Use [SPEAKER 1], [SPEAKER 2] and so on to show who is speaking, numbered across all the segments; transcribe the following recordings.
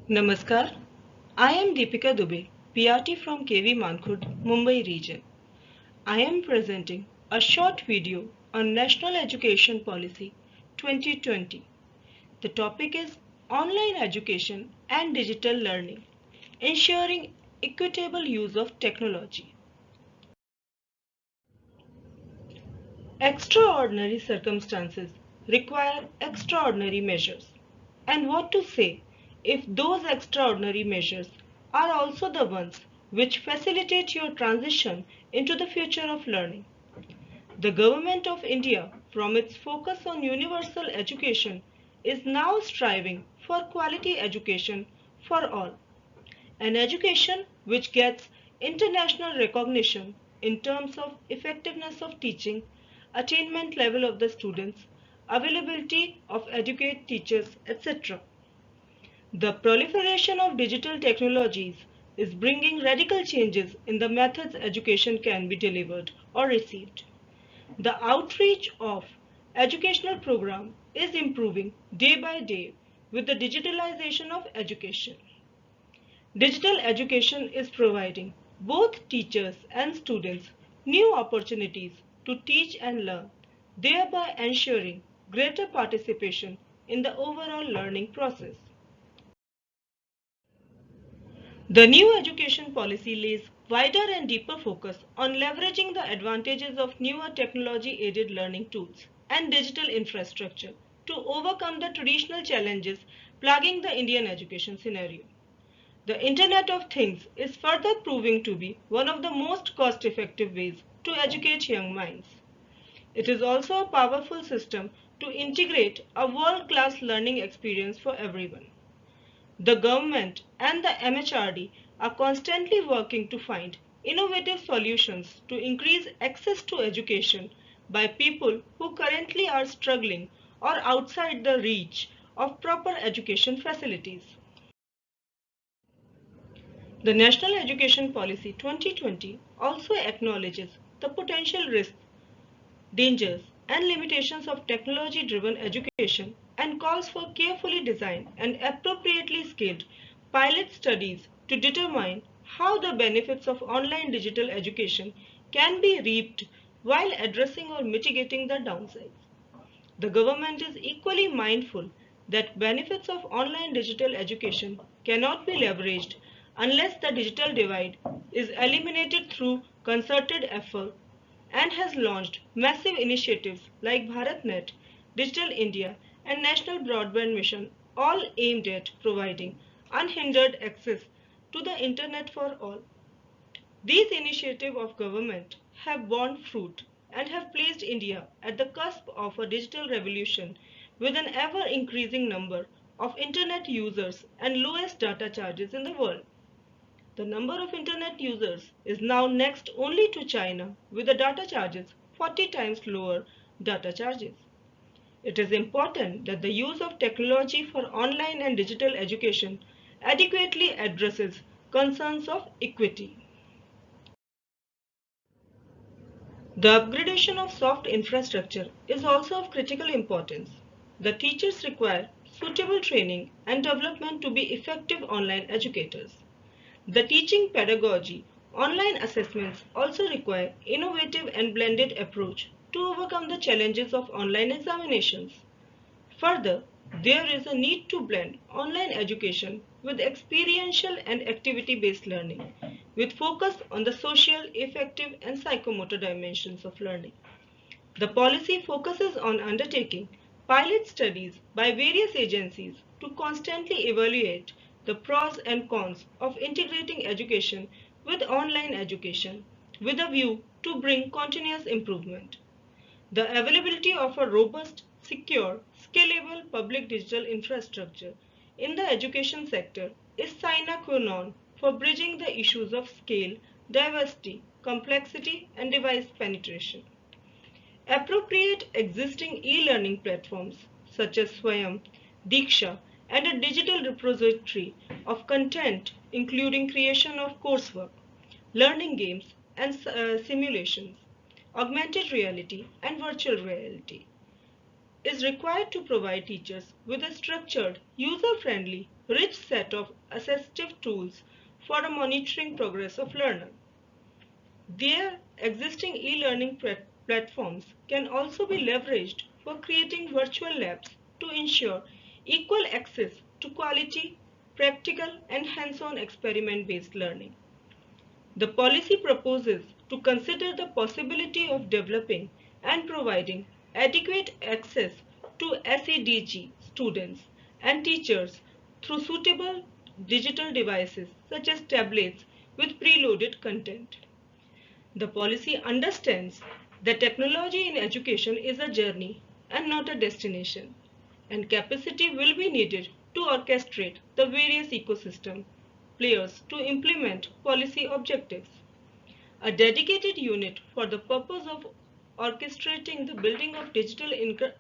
[SPEAKER 1] Namaskar. I am Deepika Dubey, PRT from KV Mankhurd, Mumbai region. I am presenting a short video on National Education Policy 2020. The topic is Online Education and Digital Learning, Ensuring Equitable Use of Technology. Extraordinary circumstances require extraordinary measures. And what to say if those extraordinary measures are also the ones which facilitate your transition into the future of learning? The Government of India, from its focus on universal education, is now striving for quality education for all. An education which gets international recognition in terms of effectiveness of teaching, attainment level of the students, availability of educated teachers, etc. The proliferation of digital technologies is bringing radical changes in the methods education can be delivered or received. The outreach of educational program is improving day by day with the digitalization of education. Digital education is providing both teachers and students new opportunities to teach and learn, thereby ensuring greater participation in the overall learning process. The new education policy lays wider and deeper focus on leveraging the advantages of newer technology-aided learning tools and digital infrastructure to overcome the traditional challenges plaguing the Indian education scenario. The Internet of Things is further proving to be one of the most cost-effective ways to educate young minds. It is also a powerful system to integrate a world-class learning experience for everyone. The government and the MHRD are constantly working to find innovative solutions to increase access to education by people who currently are struggling or outside the reach of proper education facilities. The National Education Policy 2020 also acknowledges the potential risks, dangers, and limitations of technology-driven education and calls for carefully designed and appropriately scaled pilot studies to determine how the benefits of online digital education can be reaped while addressing or mitigating the downsides. The government is equally mindful that benefits of online digital education cannot be leveraged unless the digital divide is eliminated through concerted effort and has launched massive initiatives like BharatNet, Digital India, and National Broadband Mission, all aimed at providing unhindered access to the Internet for all. These initiatives of government have borne fruit and have placed India at the cusp of a digital revolution with an ever-increasing number of Internet users and lowest data charges in the world. The number of Internet users is now next only to China with the data charges 40 times lower data charges. It is important that the use of technology for online and digital education adequately addresses concerns of equity. The upgradation of soft infrastructure is also of critical importance. The teachers require suitable training and development to be effective online educators. The teaching pedagogy, online assessments also require innovative and blended approach to overcome the challenges of online examinations. Further, there is a need to blend online education with experiential and activity-based learning, with focus on the social, affective, and psychomotor dimensions of learning. The policy focuses on undertaking pilot studies by various agencies to constantly evaluate the pros and cons of integrating education with online education with a view to bring continuous improvement. The availability of a robust, secure, scalable public digital infrastructure in the education sector is sine qua non for bridging the issues of scale, diversity, complexity, and device penetration. Appropriate existing e-learning platforms such as Swayam, Diksha, and a digital repository of content including creation of coursework, learning games and simulations, augmented reality and virtual reality, is required to provide teachers with a structured, user-friendly, rich set of assistive tools for a monitoring progress of learner. Their existing e-learning platforms can also be leveraged for creating virtual labs to ensure equal access to quality, practical and hands-on experiment-based learning. The policy proposes to consider the possibility of developing and providing adequate access to SEDG students and teachers through suitable digital devices such as tablets with preloaded content. The policy understands that technology in education is a journey and not a destination, and capacity will be needed to orchestrate the various ecosystem players to implement policy objectives. A dedicated unit for the purpose of orchestrating the building of digital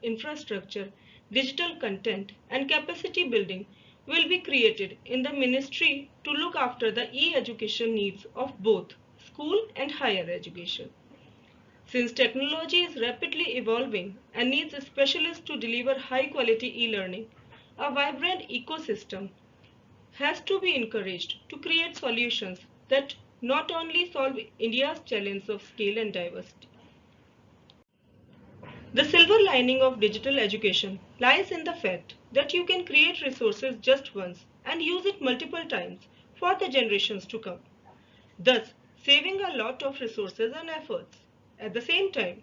[SPEAKER 1] infrastructure, digital content, and capacity building will be created in the ministry to look after the e-education needs of both school and higher education. Since technology is rapidly evolving and needs specialists to deliver high quality e-learning, a vibrant ecosystem has to be encouraged to create solutions that not only solve India's challenge of scale and diversity. The silver lining of digital education lies in the fact that you can create resources just once and use it multiple times for the generations to come, thus saving a lot of resources and efforts. At the same time,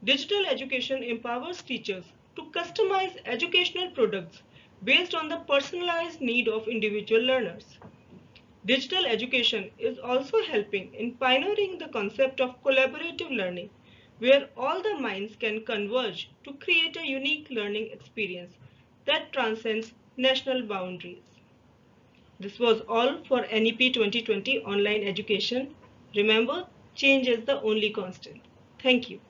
[SPEAKER 1] digital education empowers teachers to customize educational products based on the personalized need of individual learners. Digital education is also helping in pioneering the concept of collaborative learning, where all the minds can converge to create a unique learning experience that transcends national boundaries. This was all for NEP 2020 online education. Remember, change is the only constant. Thank you.